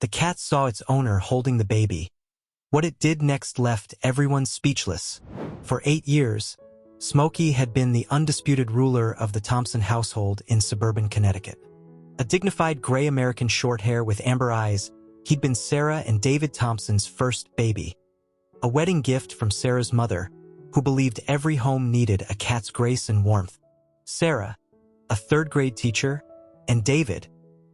The cat saw its owner holding the baby. What it did next left everyone speechless. For 8 years, Smokey had been the undisputed ruler of the Thompson household in suburban Connecticut. A dignified gray American shorthair with amber eyes, he'd been Sarah and David Thompson's first baby. A wedding gift from Sarah's mother, who believed every home needed a cat's grace and warmth. Sarah, a third-grade teacher, and David,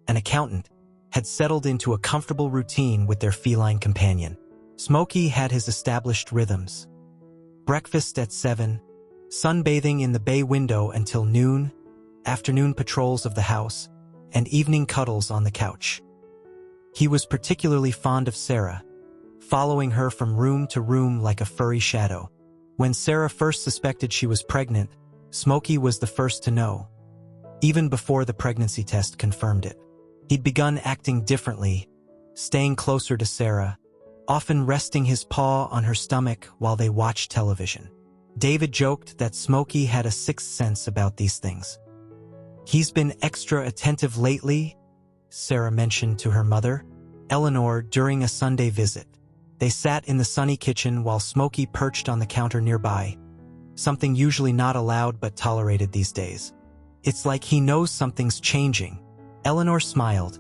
an accountant, had settled into a comfortable routine with their feline companion. Smokey had his established rhythms. Breakfast at 7, sunbathing in the bay window until noon, afternoon patrols of the house, and evening cuddles on the couch. He was particularly fond of Sarah, following her from room to room like a furry shadow. When Sarah first suspected she was pregnant, Smokey was the first to know, even before the pregnancy test confirmed it. He'd begun acting differently, staying closer to Sarah, often resting his paw on her stomach while they watched television. David joked that Smokey had a sixth sense about these things. "He's been extra attentive lately," Sarah mentioned to her mother, Eleanor, during a Sunday visit. They sat in the sunny kitchen while Smokey perched on the counter nearby, something usually not allowed but tolerated these days. "It's like he knows something's changing." Eleanor smiled,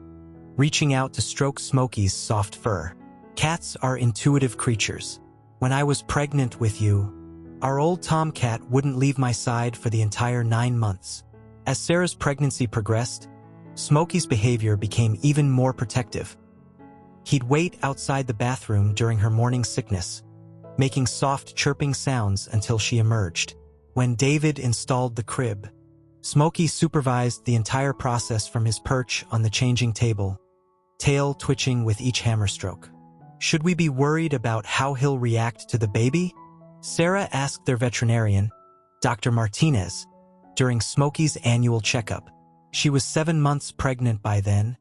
reaching out to stroke Smokey's soft fur. "Cats are intuitive creatures. When I was pregnant with you, our old tomcat wouldn't leave my side for the entire 9 months. As Sarah's pregnancy progressed, Smokey's behavior became even more protective. He'd wait outside the bathroom during her morning sickness, making soft chirping sounds until she emerged. When David installed the crib, Smokey supervised the entire process from his perch on the changing table, tail twitching with each hammer stroke. "Should we be worried about how he'll react to the baby?" Sarah asked their veterinarian, Dr. Martinez, during Smokey's annual checkup. She was 7 months pregnant by then,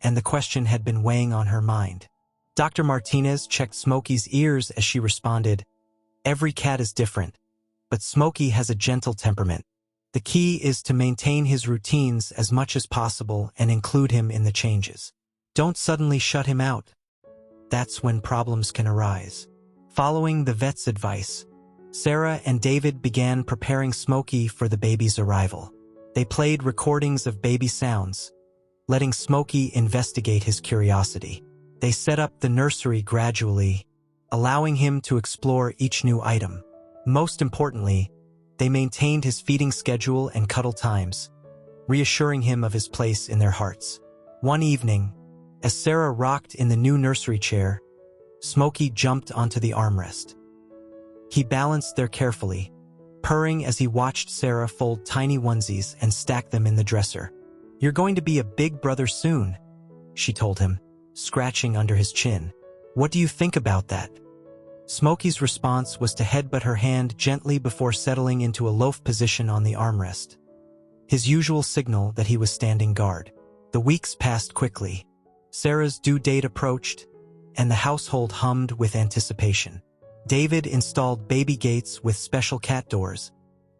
and the question had been weighing on her mind. Dr. Martinez checked Smokey's ears as she responded, "Every cat is different, but Smokey has a gentle temperament. The key is to maintain his routines as much as possible and include him in the changes. Don't suddenly shut him out. That's when problems can arise." Following the vet's advice, Sarah and David began preparing Smokey for the baby's arrival. They played recordings of baby sounds, letting Smokey investigate his curiosity. They set up the nursery gradually, allowing him to explore each new item. Most importantly, they maintained his feeding schedule and cuddle times, reassuring him of his place in their hearts. One evening, as Sarah rocked in the new nursery chair, Smokey jumped onto the armrest. He balanced there carefully, purring as he watched Sarah fold tiny onesies and stack them in the dresser. "You're going to be a big brother soon," she told him, scratching under his chin. "What do you think about that?" Smokey's response was to headbutt her hand gently before settling into a loaf position on the armrest, his usual signal that he was standing guard. The weeks passed quickly. Sarah's due date approached, and the household hummed with anticipation. David installed baby gates with special cat doors,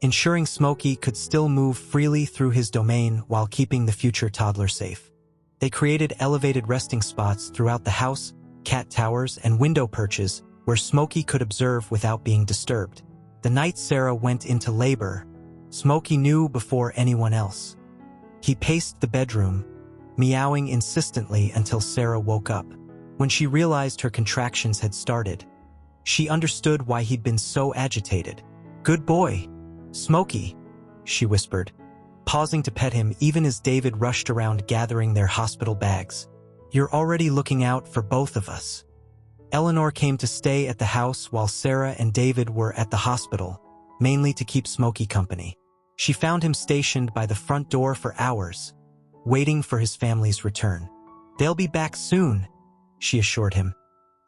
ensuring Smokey could still move freely through his domain while keeping the future toddler safe. They created elevated resting spots throughout the house, cat towers, and window perches where Smokey could observe without being disturbed. The night Sarah went into labor, Smokey knew before anyone else. He paced the bedroom, meowing insistently until Sarah woke up. When she realized her contractions had started, she understood why he'd been so agitated. "Good boy, Smokey," she whispered, pausing to pet him even as David rushed around gathering their hospital bags. "You're already looking out for both of us." Eleanor came to stay at the house while Sarah and David were at the hospital, mainly to keep Smokey company. She found him stationed by the front door for hours, waiting for his family's return. "They'll be back soon," she assured him,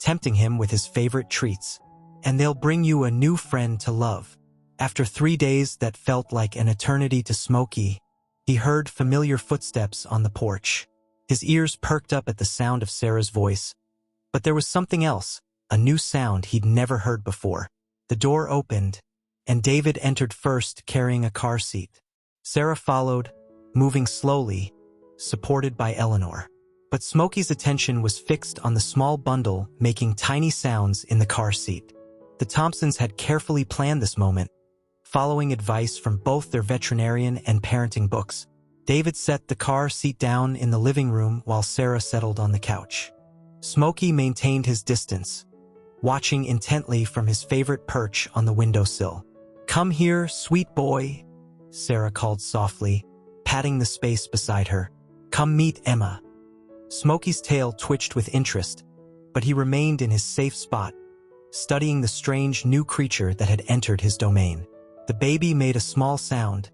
tempting him with his favorite treats. "And they'll bring you a new friend to love." After 3 days that felt like an eternity to Smokey, he heard familiar footsteps on the porch. His ears perked up at the sound of Sarah's voice. But there was something else, a new sound he'd never heard before. The door opened, and David entered first carrying a car seat. Sarah followed, moving slowly, supported by Eleanor. But Smokey's attention was fixed on the small bundle making tiny sounds in the car seat. The Thompsons had carefully planned this moment, following advice from both their veterinarian and parenting books. David set the car seat down in the living room while Sarah settled on the couch. Smokey maintained his distance, watching intently from his favorite perch on the windowsill. "Come here, sweet boy," Sarah called softly, patting the space beside her. "Come meet Emma." Smokey's tail twitched with interest, but he remained in his safe spot, studying the strange new creature that had entered his domain. The baby made a small sound,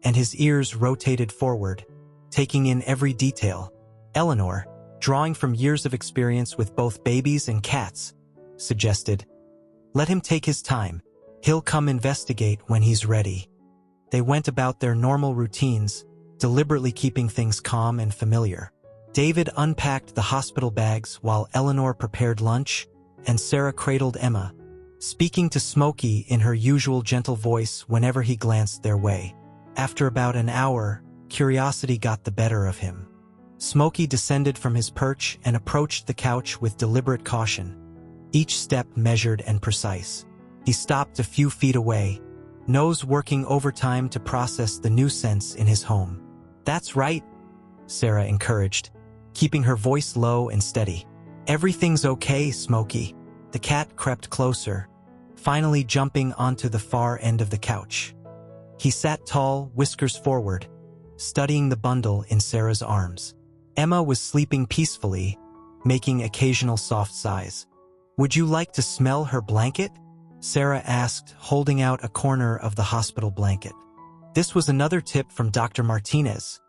and his ears rotated forward, taking in every detail. Eleanor, drawing from years of experience with both babies and cats, suggested, "Let him take his time. He'll come investigate when he's ready." They went about their normal routines, deliberately keeping things calm and familiar. David unpacked the hospital bags while Eleanor prepared lunch, and Sarah cradled Emma, speaking to Smokey in her usual gentle voice whenever he glanced their way. After about an hour, curiosity got the better of him. Smokey descended from his perch and approached the couch with deliberate caution, each step measured and precise. He stopped a few feet away, nose working overtime to process the new sense in his home. "That's right," Sarah encouraged, keeping her voice low and steady. "Everything's okay, Smokey." The cat crept closer, finally jumping onto the far end of the couch. He sat tall, whiskers forward, studying the bundle in Sarah's arms. Emma was sleeping peacefully, making occasional soft sighs. "Would you like to smell her blanket?" Sarah asked, holding out a corner of the hospital blanket. This was another tip from Dr. Martinez,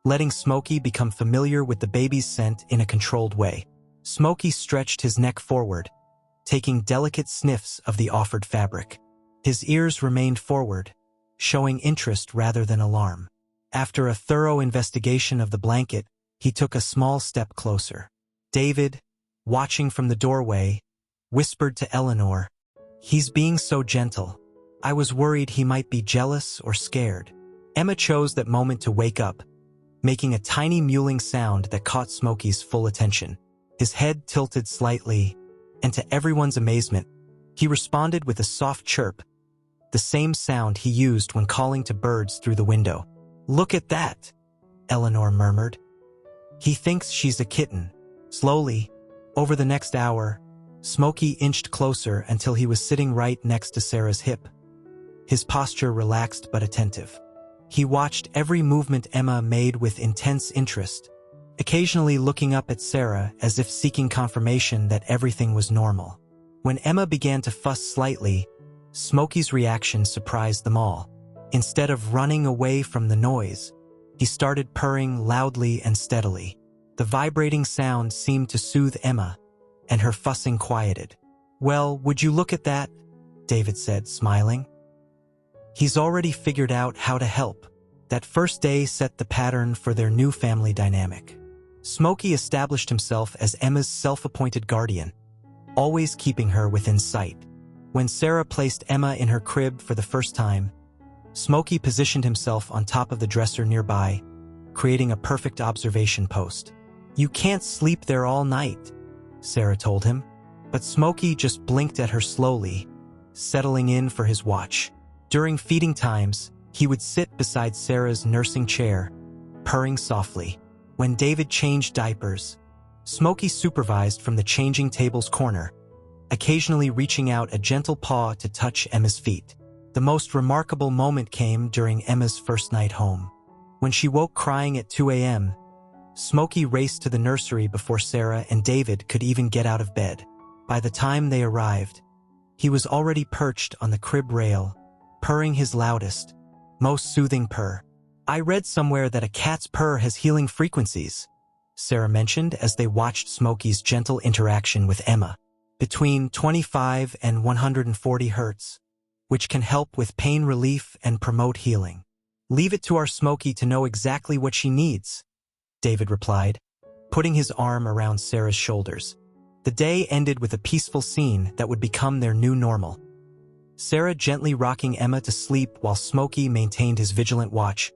letting Smokey become familiar with the baby's scent in a controlled way. Smokey stretched his neck forward, taking delicate sniffs of the offered fabric. His ears remained forward, showing interest rather than alarm. After a thorough investigation of the blanket, he took a small step closer. David, watching from the doorway, whispered to Eleanor, "He's being so gentle. I was worried he might be jealous or scared." Emma chose that moment to wake up, making a tiny mewling sound that caught Smokey's full attention. His head tilted slightly, and to everyone's amazement, he responded with a soft chirp, the same sound he used when calling to birds through the window. "Look at that," Eleanor murmured. "He thinks she's a kitten." Slowly, over the next hour, Smokey inched closer until he was sitting right next to Sarah's hip, his posture relaxed but attentive. He watched every movement Emma made with intense interest, occasionally looking up at Sarah as if seeking confirmation that everything was normal. When Emma began to fuss slightly, Smokey's reaction surprised them all. Instead of running away from the noise, he started purring loudly and steadily. The vibrating sound seemed to soothe Emma, and her fussing quieted. "Well, would you look at that?" David said, smiling. He's already figured out how to help. That first day set the pattern for their new family dynamic. Smokey established himself as Emma's self-appointed guardian, always keeping her within sight. When Sarah placed Emma in her crib for the first time, Smokey positioned himself on top of the dresser nearby, creating a perfect observation post. "You can't sleep there all night," Sarah told him, but Smokey just blinked at her slowly, settling in for his watch. During feeding times, he would sit beside Sarah's nursing chair, purring softly. When David changed diapers, Smokey supervised from the changing table's corner, occasionally reaching out a gentle paw to touch Emma's feet. The most remarkable moment came during Emma's first night home. When she woke crying at 2 a.m., Smokey raced to the nursery before Sarah and David could even get out of bed. By the time they arrived, he was already perched on the crib rail, purring his loudest, most soothing purr. "I read somewhere that a cat's purr has healing frequencies," Sarah mentioned as they watched Smokey's gentle interaction with Emma. "Between 25 and 140 hertz, which can help with pain relief and promote healing. Leave it to our Smokey to know exactly what she needs," David replied, putting his arm around Sarah's shoulders. The day ended with a peaceful scene that would become their new normal. Sarah gently rocking Emma to sleep while Smokey maintained his vigilant watch,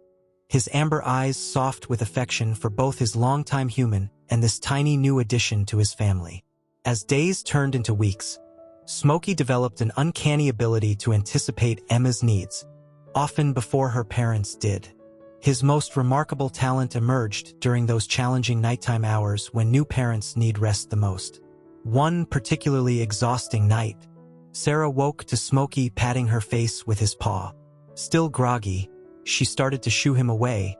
his amber eyes soft with affection for both his longtime human and this tiny new addition to his family. As days turned into weeks, Smokey developed an uncanny ability to anticipate Emma's needs, often before her parents did. His most remarkable talent emerged during those challenging nighttime hours when new parents need rest the most. One particularly exhausting night, Sarah woke to Smokey patting her face with his paw. Still groggy, she started to shoo him away,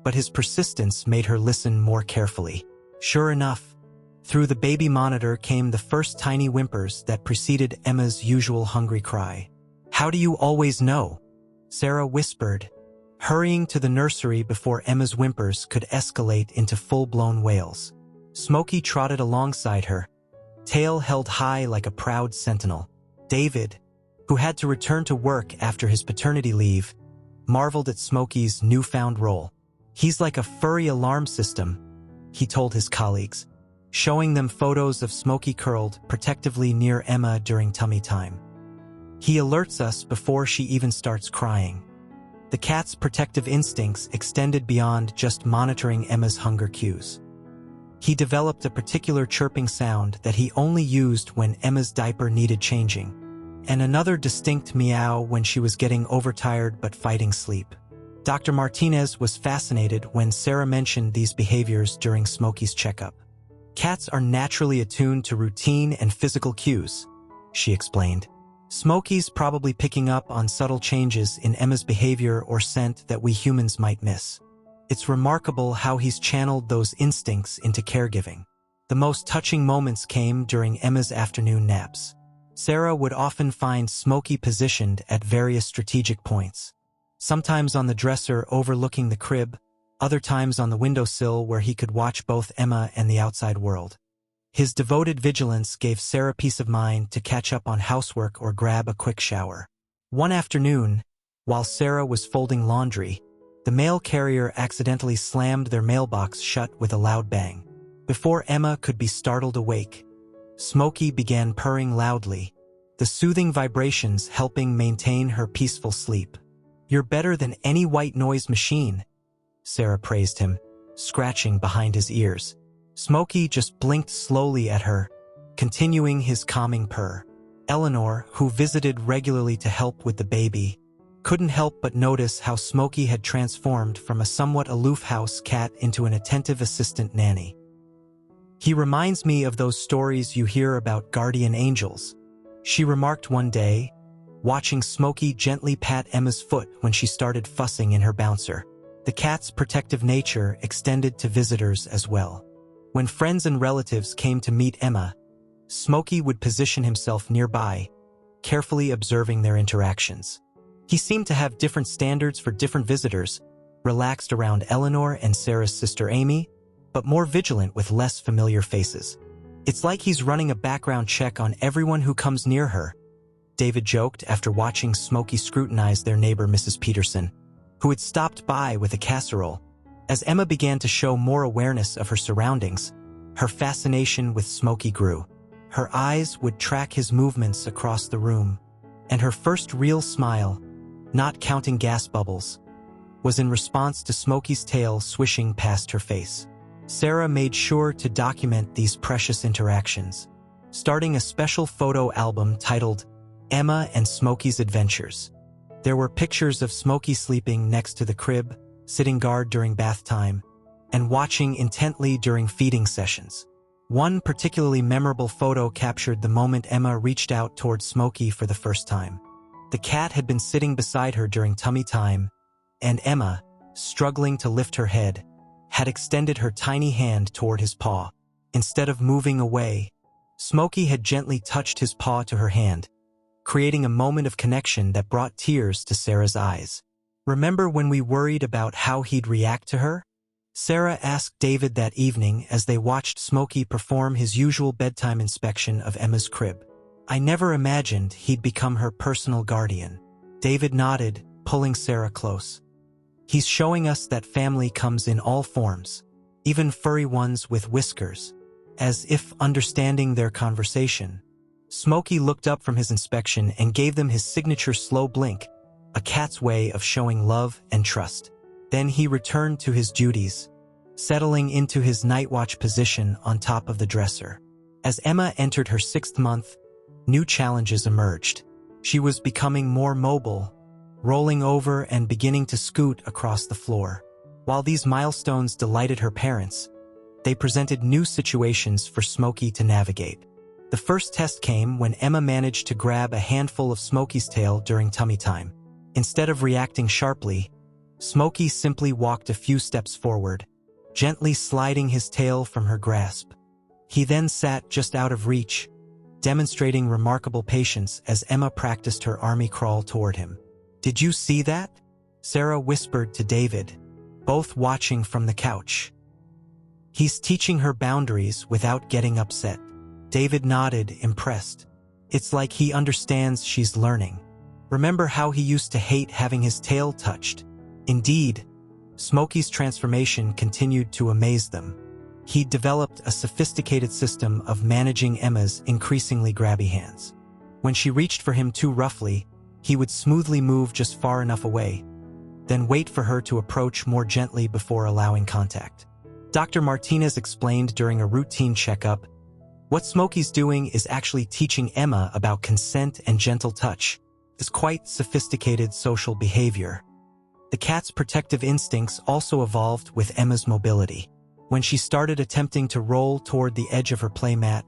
but his persistence made her listen more carefully. Sure enough, through the baby monitor came the first tiny whimpers that preceded Emma's usual hungry cry. "How do you always know?" Sarah whispered, hurrying to the nursery before Emma's whimpers could escalate into full-blown wails. Smokey trotted alongside her, tail held high like a proud sentinel. David, who had to return to work after his paternity leave, marveled at Smokey's newfound role. "He's like a furry alarm system," he told his colleagues, showing them photos of Smokey curled protectively near Emma during tummy time. "He alerts us before she even starts crying." The cat's protective instincts extended beyond just monitoring Emma's hunger cues. He developed a particular chirping sound that he only used when Emma's diaper needed changing, and another distinct meow when she was getting overtired but fighting sleep. Dr. Martinez was fascinated when Sarah mentioned these behaviors during Smokey's checkup. "Cats are naturally attuned to routine and physical cues," she explained. "Smokey's probably picking up on subtle changes in Emma's behavior or scent that we humans might miss. It's remarkable how he's channeled those instincts into caregiving." The most touching moments came during Emma's afternoon naps. Sarah would often find Smokey positioned at various strategic points, sometimes on the dresser overlooking the crib, other times on the windowsill where he could watch both Emma and the outside world. His devoted vigilance gave Sarah peace of mind to catch up on housework or grab a quick shower. One afternoon, while Sarah was folding laundry, the mail carrier accidentally slammed their mailbox shut with a loud bang. Before Emma could be startled awake, Smokey began purring loudly, the soothing vibrations helping maintain her peaceful sleep. "You're better than any white noise machine," Sarah praised him, scratching behind his ears. Smokey just blinked slowly at her, continuing his calming purr. Eleanor, who visited regularly to help with the baby, couldn't help but notice how Smokey had transformed from a somewhat aloof house cat into an attentive assistant nanny. "He reminds me of those stories you hear about guardian angels," she remarked one day, watching Smokey gently pat Emma's foot when she started fussing in her bouncer. The cat's protective nature extended to visitors as well. When friends and relatives came to meet Emma, Smokey would position himself nearby, carefully observing their interactions. He seemed to have different standards for different visitors, relaxed around Eleanor and Sarah's sister Amy, but more vigilant with less familiar faces. "It's like he's running a background check on everyone who comes near her," David joked after watching Smokey scrutinize their neighbor Mrs. Peterson, who had stopped by with a casserole. As Emma began to show more awareness of her surroundings, her fascination with Smokey grew. Her eyes would track his movements across the room, and her first real smile, not counting gas bubbles, was in response to Smokey's tail swishing past her face. Sarah made sure to document these precious interactions, starting a special photo album titled Emma and Smokey's Adventures. There were pictures of Smokey sleeping next to the crib, sitting guard during bath time, and watching intently during feeding sessions. One particularly memorable photo captured the moment Emma reached out toward Smokey for the first time. The cat had been sitting beside her during tummy time, and Emma, struggling to lift her head, had extended her tiny hand toward his paw. Instead of moving away, Smokey had gently touched his paw to her hand, creating a moment of connection that brought tears to Sarah's eyes. "Remember when we worried about how he'd react to her?" Sarah asked David that evening as they watched Smokey perform his usual bedtime inspection of Emma's crib. "I never imagined he'd become her personal guardian." David nodded, pulling Sarah close. "He's showing us that family comes in all forms, even furry ones with whiskers." As if understanding their conversation, Smokey looked up from his inspection and gave them his signature slow blink, a cat's way of showing love and trust. Then he returned to his duties, settling into his night watch position on top of the dresser. As Emma entered her 6th month, new challenges emerged. She was becoming more mobile, rolling over and beginning to scoot across the floor. While these milestones delighted her parents, they presented new situations for Smokey to navigate. The first test came when Emma managed to grab a handful of Smokey's tail during tummy time. Instead of reacting sharply, Smokey simply walked a few steps forward, gently sliding his tail from her grasp. He then sat just out of reach, demonstrating remarkable patience as Emma practiced her army crawl toward him. "Did you see that?" Sarah whispered to David, both watching from the couch. "He's teaching her boundaries without getting upset." David nodded, impressed. "It's like he understands she's learning. Remember how he used to hate having his tail touched?" Indeed, Smokey's transformation continued to amaze them. He developed a sophisticated system of managing Emma's increasingly grabby hands. When she reached for him too roughly, he would smoothly move just far enough away, then wait for her to approach more gently before allowing contact. Dr. Martinez explained during a routine checkup, "What Smokey's doing is actually teaching Emma about consent and gentle touch. It's quite sophisticated social behavior." The cat's protective instincts also evolved with Emma's mobility. When she started attempting to roll toward the edge of her playmat,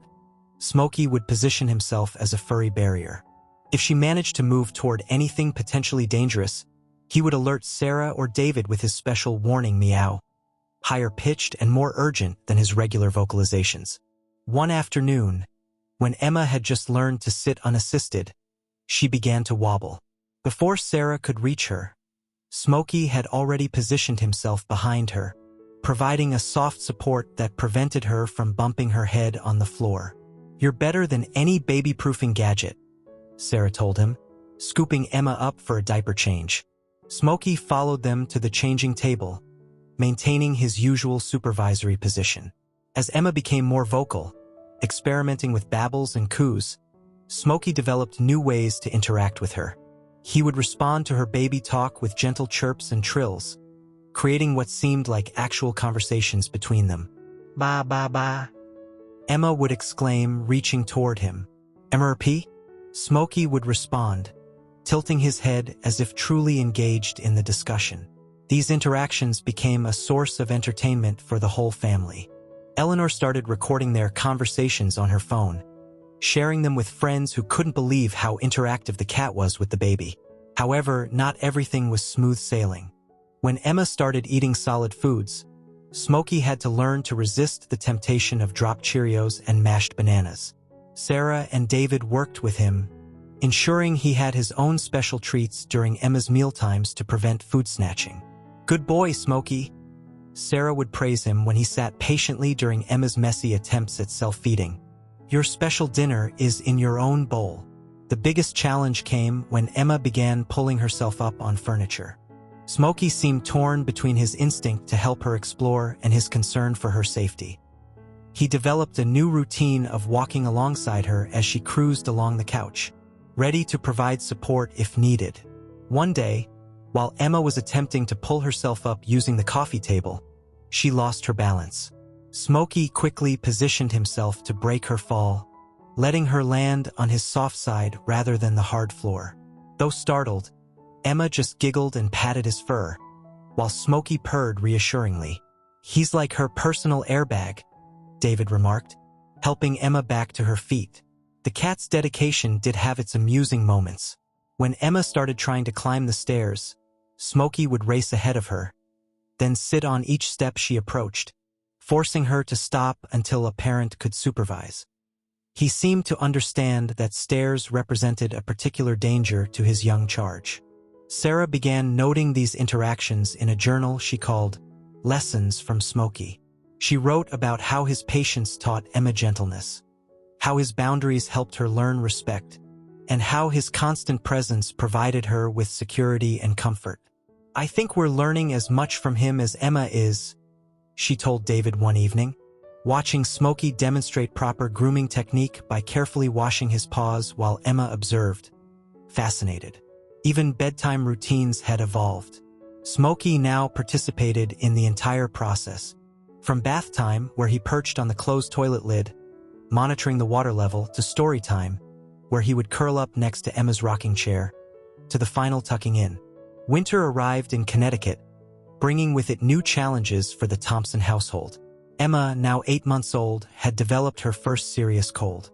Smokey would position himself as a furry barrier. If she managed to move toward anything potentially dangerous, he would alert Sarah or David with his special warning meow, higher pitched and more urgent than his regular vocalizations. One afternoon, when Emma had just learned to sit unassisted, she began to wobble. Before Sarah could reach her, Smokey had already positioned himself behind her, providing a soft support that prevented her from bumping her head on the floor. "You're better than any baby-proofing gadget," Sarah told him, scooping Emma up for a diaper change. Smokey followed them to the changing table, maintaining his usual supervisory position. As Emma became more vocal, experimenting with babbles and coos, Smokey developed new ways to interact with her. He would respond to her baby talk with gentle chirps and trills, creating what seemed like actual conversations between them. "Ba ba ba," Emma would exclaim, reaching toward him. "MRP?" Smokey would respond, tilting his head as if truly engaged in the discussion. These interactions became a source of entertainment for the whole family. Eleanor started recording their conversations on her phone, sharing them with friends who couldn't believe how interactive the cat was with the baby. However, not everything was smooth sailing. When Emma started eating solid foods, Smokey had to learn to resist the temptation of dropped Cheerios and mashed bananas. Sarah and David worked with him, ensuring he had his own special treats during Emma's mealtimes to prevent food snatching. "Good boy, Smokey," Sarah would praise him when he sat patiently during Emma's messy attempts at self-feeding. "Your special dinner is in your own bowl." The biggest challenge came when Emma began pulling herself up on furniture. Smokey seemed torn between his instinct to help her explore and his concern for her safety. He developed a new routine of walking alongside her as she cruised along the couch, ready to provide support if needed. One day, while Emma was attempting to pull herself up using the coffee table, she lost her balance. Smokey quickly positioned himself to break her fall, letting her land on his soft side rather than the hard floor. Though startled, Emma just giggled and patted his fur, while Smokey purred reassuringly. "He's like her personal airbag," David remarked, helping Emma back to her feet. The cat's dedication did have its amusing moments. When Emma started trying to climb the stairs, Smokey would race ahead of her, then sit on each step she approached, forcing her to stop until a parent could supervise. He seemed to understand that stairs represented a particular danger to his young charge. Sarah began noting these interactions in a journal she called Lessons from Smokey. She wrote about how his patience taught Emma gentleness, how his boundaries helped her learn respect, and how his constant presence provided her with security and comfort. "I think we're learning as much from him as Emma is," she told David one evening, watching Smokey demonstrate proper grooming technique by carefully washing his paws while Emma observed, fascinated. Even bedtime routines had evolved. Smokey now participated in the entire process. From bath time, where he perched on the closed toilet lid, monitoring the water level, to story time, where he would curl up next to Emma's rocking chair, to the final tucking in. Winter arrived in Connecticut, bringing with it new challenges for the Thompson household. Emma, now 8 months old, had developed her first serious cold.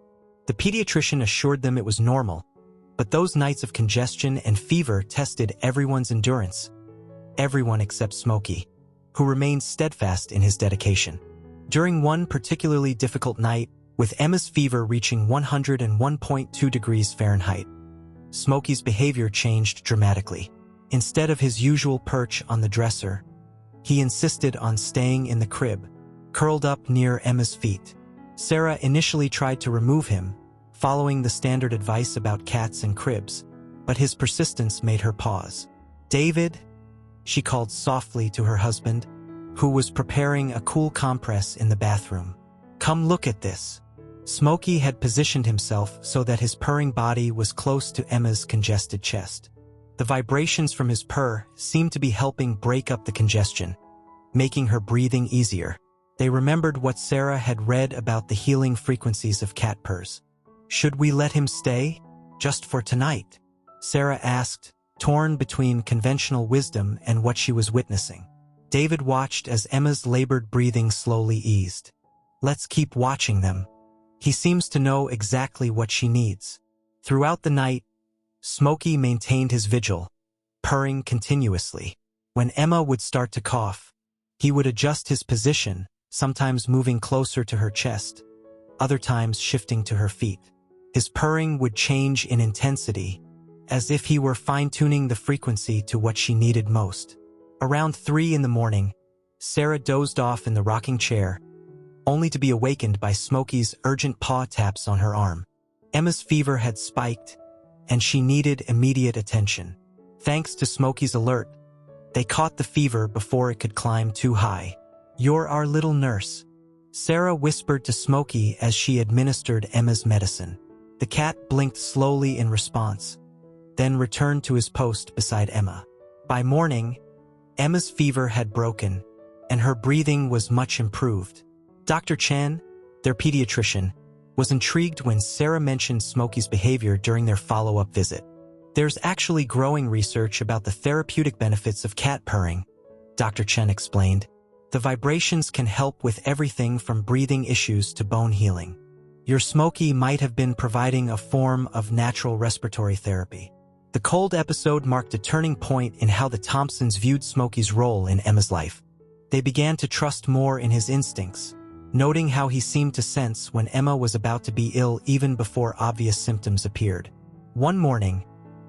The pediatrician assured them it was normal, but those nights of congestion and fever tested everyone's endurance. Everyone except Smokey, who remained steadfast in his dedication. During one particularly difficult night, with Emma's fever reaching 101.2 degrees Fahrenheit, Smokey's behavior changed dramatically. Instead of his usual perch on the dresser, he insisted on staying in the crib, curled up near Emma's feet. Sarah initially tried to remove him, following the standard advice about cats and cribs, but his persistence made her pause. "David," she called softly to her husband, who was preparing a cool compress in the bathroom. "Come look at this." Smokey had positioned himself so that his purring body was close to Emma's congested chest. The vibrations from his purr seemed to be helping break up the congestion, making her breathing easier. They remembered what Sarah had read about the healing frequencies of cat purrs. "Should we let him stay? Just for tonight?" Sarah asked, torn between conventional wisdom and what she was witnessing. David watched as Emma's labored breathing slowly eased. "Let's keep watching them. He seems to know exactly what she needs." Throughout the night, Smokey maintained his vigil, purring continuously. When Emma would start to cough, he would adjust his position, sometimes moving closer to her chest, other times shifting to her feet. His purring would change in intensity, as if he were fine-tuning the frequency to what she needed most. Around 3 in the morning, Sarah dozed off in the rocking chair, only to be awakened by Smokey's urgent paw taps on her arm. Emma's fever had spiked, and she needed immediate attention. Thanks to Smokey's alert, they caught the fever before it could climb too high. "You're our little nurse," Sarah whispered to Smokey as she administered Emma's medicine. The cat blinked slowly in response, then returned to his post beside Emma. By morning, Emma's fever had broken, and her breathing was much improved. Dr. Chen, their pediatrician, was intrigued when Sarah mentioned Smokey's behavior during their follow-up visit. "There's actually growing research about the therapeutic benefits of cat purring," Dr. Chen explained. "The vibrations can help with everything from breathing issues to bone healing. Your Smokey might have been providing a form of natural respiratory therapy." The cold episode marked a turning point in how the Thompsons viewed Smokey's role in Emma's life. They began to trust more in his instincts, noting how he seemed to sense when Emma was about to be ill even before obvious symptoms appeared. One morning,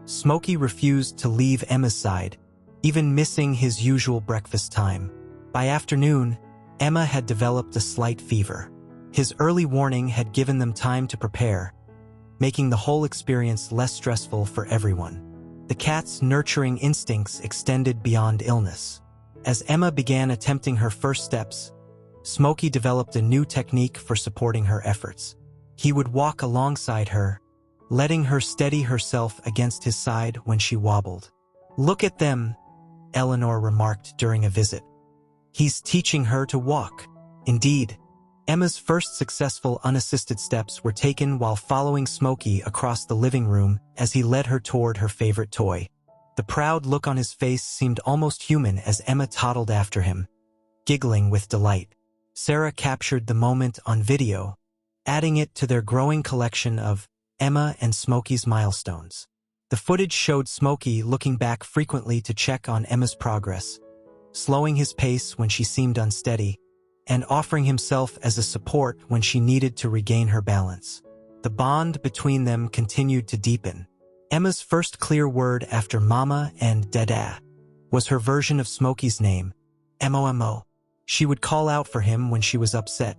Smokey refused to leave Emma's side, even missing his usual breakfast time. By afternoon, Emma had developed a slight fever. His early warning had given them time to prepare, making the whole experience less stressful for everyone. The cat's nurturing instincts extended beyond illness. As Emma began attempting her first steps, Smokey developed a new technique for supporting her efforts. He would walk alongside her, letting her steady herself against his side when she wobbled. "Look at them," Eleanor remarked during a visit. "He's teaching her to walk." Indeed, Emma's first successful unassisted steps were taken while following Smokey across the living room as he led her toward her favorite toy. The proud look on his face seemed almost human as Emma toddled after him, giggling with delight. Sarah captured the moment on video, adding it to their growing collection of Emma and Smokey's milestones. The footage showed Smokey looking back frequently to check on Emma's progress, slowing his pace when she seemed unsteady, and offering himself as a support when she needed to regain her balance. The bond between them continued to deepen. Emma's first clear word after Mama and Dada was her version of Smokey's name, Momo. She would call out for him when she was upset,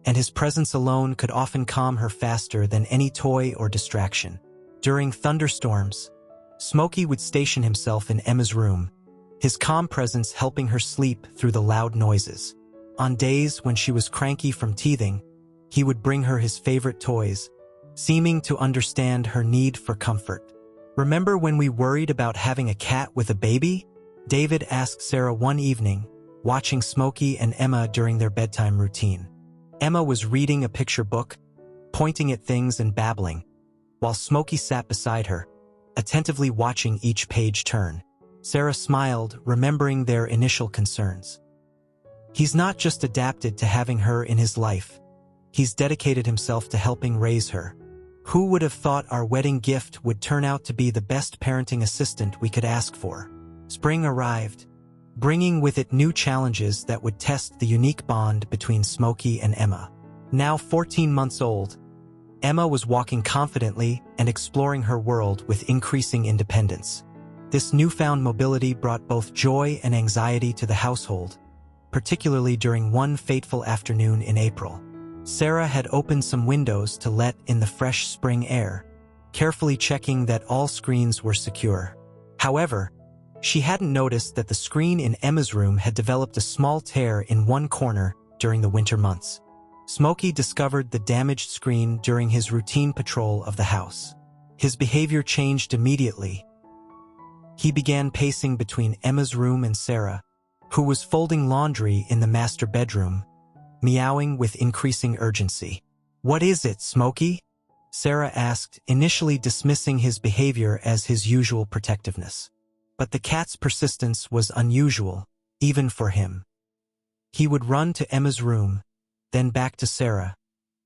and his presence alone could often calm her faster than any toy or distraction. During thunderstorms, Smokey would station himself in Emma's room, his calm presence helping her sleep through the loud noises. On days when she was cranky from teething, he would bring her his favorite toys, seeming to understand her need for comfort. "Remember when we worried about having a cat with a baby?" David asked Sarah one evening, watching Smokey and Emma during their bedtime routine. Emma was reading a picture book, pointing at things and babbling, while Smokey sat beside her, attentively watching each page turn. Sarah smiled, remembering their initial concerns. He's not just adapted to having her in his life. He's dedicated himself to helping raise her. Who would have thought our wedding gift would turn out to be the best parenting assistant we could ask for? Spring arrived, bringing with it new challenges that would test the unique bond between Smokey and Emma. Now 14 months old, Emma was walking confidently and exploring her world with increasing independence. This newfound mobility brought both joy and anxiety to the household, particularly during one fateful afternoon in April. Sarah had opened some windows to let in the fresh spring air, carefully checking that all screens were secure. However, she hadn't noticed that the screen in Emma's room had developed a small tear in one corner during the winter months. Smokey discovered the damaged screen during his routine patrol of the house. His behavior changed immediately. He began pacing between Emma's room and Sarah, who was folding laundry in the master bedroom, meowing with increasing urgency. "What is it, Smokey?" Sarah asked, initially dismissing his behavior as his usual protectiveness. But the cat's persistence was unusual, even for him. He would run to Emma's room, then back to Sarah,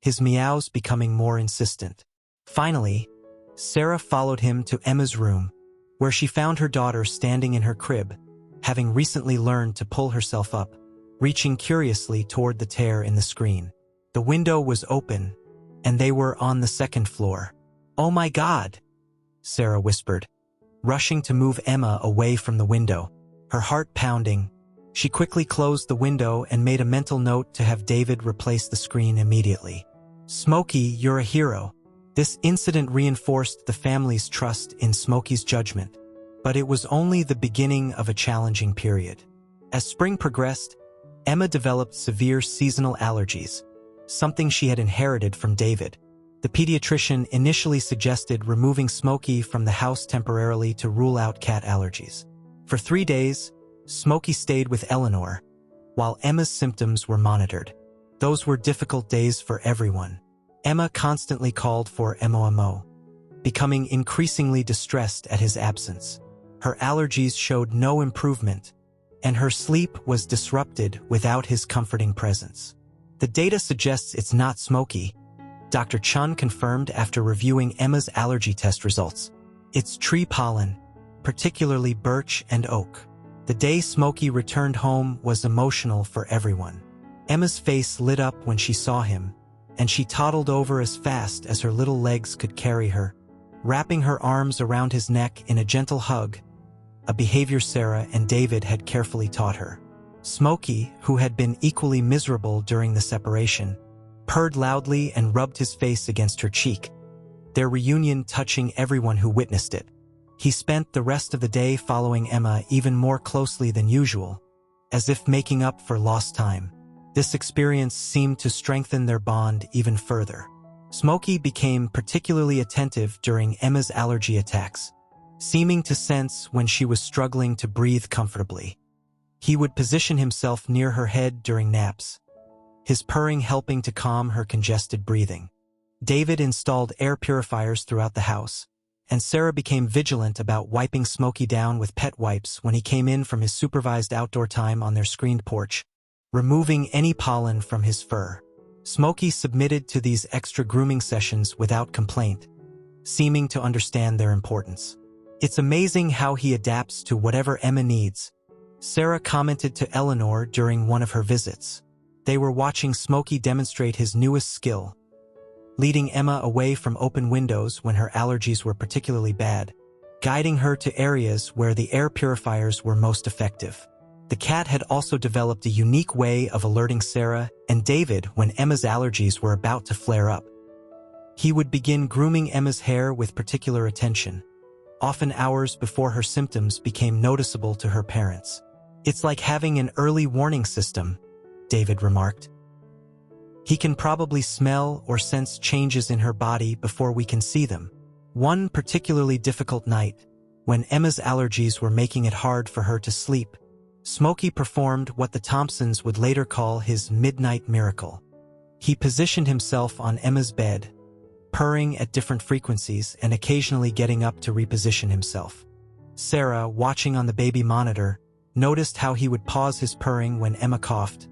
his meows becoming more insistent. Finally, Sarah followed him to Emma's room, where she found her daughter standing in her crib, having recently learned to pull herself up, reaching curiously toward the tear in the screen. The window was open, and they were on the second floor. "Oh my God!" Sarah whispered, rushing to move Emma away from the window, her heart pounding. She quickly closed the window and made a mental note to have David replace the screen immediately. "Smokey, you're a hero." This incident reinforced the family's trust in Smokey's judgment, but it was only the beginning of a challenging period. As spring progressed, Emma developed severe seasonal allergies, something she had inherited from David. The pediatrician initially suggested removing Smokey from the house temporarily to rule out cat allergies. For 3 days, Smokey stayed with Eleanor, while Emma's symptoms were monitored. Those were difficult days for everyone. Emma constantly called for Mo, becoming increasingly distressed at his absence. Her allergies showed no improvement, and her sleep was disrupted without his comforting presence. "The data suggests it's not Smokey," Dr. Chun confirmed after reviewing Emma's allergy test results. "It's tree pollen, particularly birch and oak." The day Smokey returned home was emotional for everyone. Emma's face lit up when she saw him, and she toddled over as fast as her little legs could carry her, wrapping her arms around his neck in a gentle hug, a behavior Sarah and David had carefully taught her. Smokey, who had been equally miserable during the separation, purred loudly and rubbed his face against her cheek, their reunion touching everyone who witnessed it. He spent the rest of the day following Emma even more closely than usual, as if making up for lost time. This experience seemed to strengthen their bond even further. Smokey became particularly attentive during Emma's allergy attacks, seeming to sense when she was struggling to breathe comfortably. He would position himself near her head during naps, his purring helping to calm her congested breathing. David installed air purifiers throughout the house, and Sarah became vigilant about wiping Smokey down with pet wipes when he came in from his supervised outdoor time on their screened porch, removing any pollen from his fur. Smokey submitted to these extra grooming sessions without complaint, seeming to understand their importance. "It's amazing how he adapts to whatever Emma needs," Sarah commented to Eleanor during one of her visits. They were watching Smokey demonstrate his newest skill, leading Emma away from open windows when her allergies were particularly bad, guiding her to areas where the air purifiers were most effective. The cat had also developed a unique way of alerting Sarah and David when Emma's allergies were about to flare up. He would begin grooming Emma's hair with particular attention, often hours before her symptoms became noticeable to her parents. "It's like having an early warning system," David remarked. "He can probably smell or sense changes in her body before we can see them." One particularly difficult night, When Emma's allergies were making it hard for her to sleep, Smokey performed what the Thompsons would later call his midnight miracle. He positioned himself on Emma's bed, purring at different frequencies and occasionally getting up to reposition himself. Sarah, watching on the baby monitor, noticed how he would pause his purring when Emma coughed,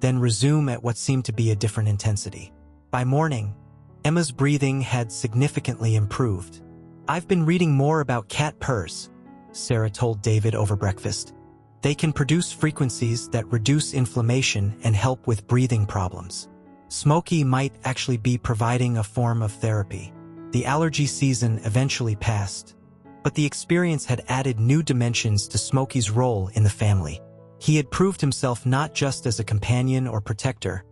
then resume at what seemed to be a different intensity. By morning, Emma's breathing had significantly improved. "I've been reading more about cat purrs," Sarah told David over breakfast. "They can produce frequencies that reduce inflammation and help with breathing problems." Smokey might actually be providing a form of therapy. The allergy season eventually passed, but the experience had added new dimensions to Smokey's role in the family. He had proved himself not just as a companion or protector,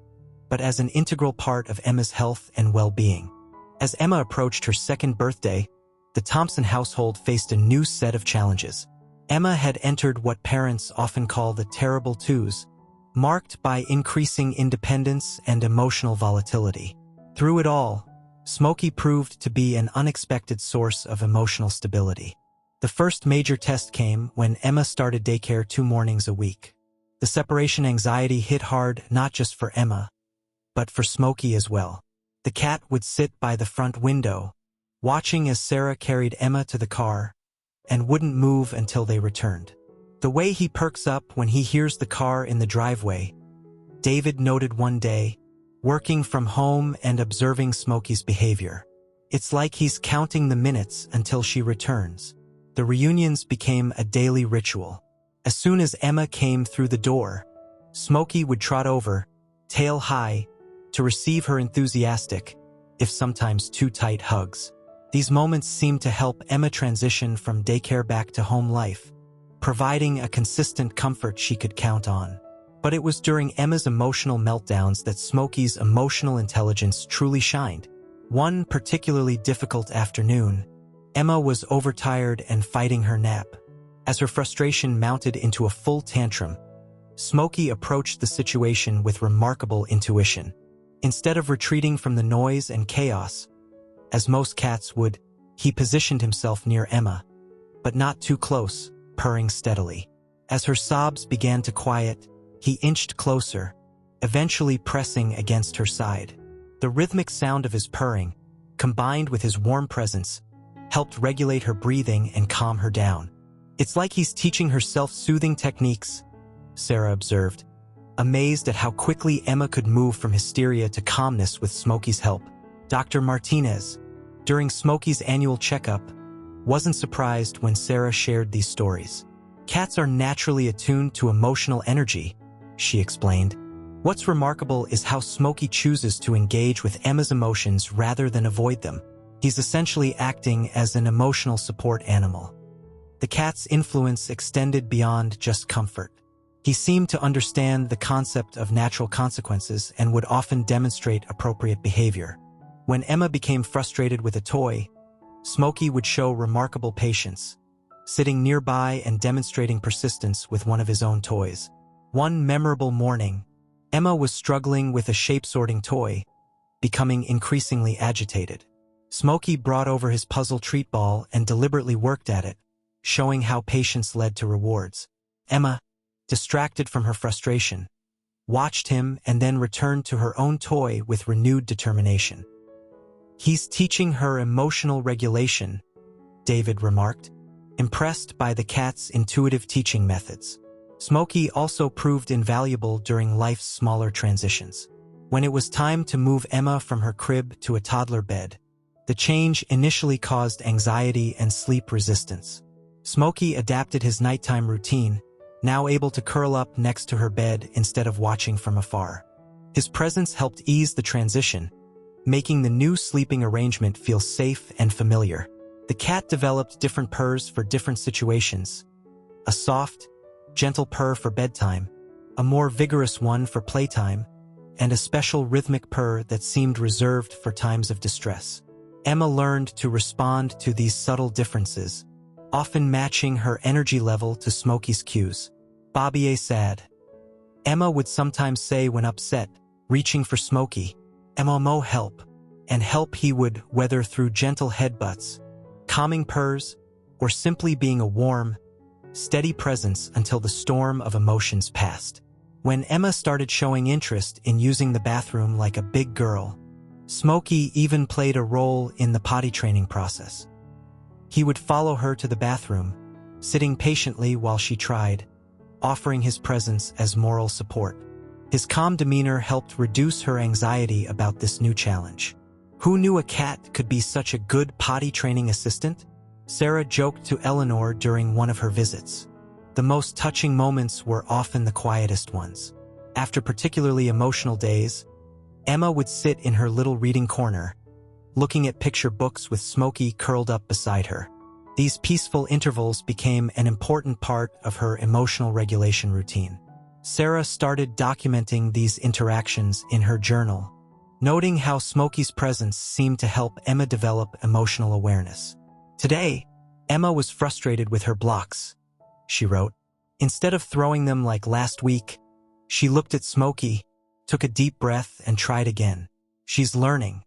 but as an integral part of Emma's health and well-being. As Emma approached her second birthday, the Thompson household faced a new set of challenges. Emma had entered what parents often call the terrible twos, marked by increasing independence and emotional volatility. Through it all, Smokey proved to be an unexpected source of emotional stability. The first major test came when Emma started daycare 2 mornings a week. The separation anxiety hit hard not just for Emma, but for Smokey as well. The cat would sit by the front window, watching as Sarah carried Emma to the car, and wouldn't move until they returned. The way he perks up when he hears the car in the driveway, David noted one day, working from home and observing Smokey's behavior. It's like he's counting the minutes until she returns. The reunions became a daily ritual. As soon as Emma came through the door, Smokey would trot over, tail high, to receive her enthusiastic, if sometimes too tight hugs. These moments seemed to help Emma transition from daycare back to home life, providing a consistent comfort she could count on. But it was during Emma's emotional meltdowns that Smokey's emotional intelligence truly shined. One particularly difficult afternoon, Emma was overtired and fighting her nap. As her frustration mounted into a full tantrum, Smokey approached the situation with remarkable intuition. Instead of retreating from the noise and chaos, as most cats would, he positioned himself near Emma, but not too close, purring steadily. As her sobs began to quiet, he inched closer, eventually pressing against her side. The rhythmic sound of his purring, combined with his warm presence, helped regulate her breathing and calm her down. "It's like he's teaching her self-soothing techniques," Sarah observed, amazed at how quickly Emma could move from hysteria to calmness with Smokey's help. Dr. Martinez, during Smokey's annual checkup, wasn't surprised when Sarah shared these stories. "Cats are naturally attuned to emotional energy," she explained. "What's remarkable is how Smokey chooses to engage with Emma's emotions rather than avoid them. He's essentially acting as an emotional support animal." The cat's influence extended beyond just comfort. He seemed to understand the concept of natural consequences and would often demonstrate appropriate behavior. When Emma became frustrated with a toy, Smokey would show remarkable patience, sitting nearby and demonstrating persistence with one of his own toys. One memorable morning, Emma was struggling with a shape-sorting toy, becoming increasingly agitated. Smokey brought over his puzzle treat ball and deliberately worked at it, showing how patience led to rewards. Emma, distracted from her frustration, watched him and then returned to her own toy with renewed determination. "He's teaching her emotional regulation," David remarked, impressed by the cat's intuitive teaching methods. Smokey also proved invaluable during life's smaller transitions. When it was time to move Emma from her crib to a toddler bed, the change initially caused anxiety and sleep resistance. Smokey adapted his nighttime routine, now able to curl up next to her bed instead of watching from afar. His presence helped ease the transition, making the new sleeping arrangement feel safe and familiar. The cat developed different purrs for different situations: a soft, gentle purr for bedtime, a more vigorous one for playtime, and a special rhythmic purr that seemed reserved for times of distress. Emma learned to respond to these subtle differences, often matching her energy level to Smokey's cues. "Bobby sad," Emma would sometimes say when upset, reaching for Smokey. "Emma mo help," and help he would, whether through gentle headbutts, calming purrs, or simply being a warm, steady presence until the storm of emotions passed. When Emma started showing interest in using the bathroom like a big girl, Smokey even played a role in the potty training process. He would follow her to the bathroom, sitting patiently while she tried, offering his presence as moral support. His calm demeanor helped reduce her anxiety about this new challenge. Who knew a cat could be such a good potty training assistant? Sarah joked to Eleanor during one of her visits. The most touching moments were often the quietest ones. After particularly emotional days, Emma would sit in her little reading corner, looking at picture books with Smokey curled up beside her. These peaceful intervals became an important part of her emotional regulation routine. Sarah started documenting these interactions in her journal, noting how Smokey's presence seemed to help Emma develop emotional awareness. Today, Emma was frustrated with her blocks, she wrote. Instead of throwing them like last week, she looked at Smokey, took a deep breath, and tried again. She's learning,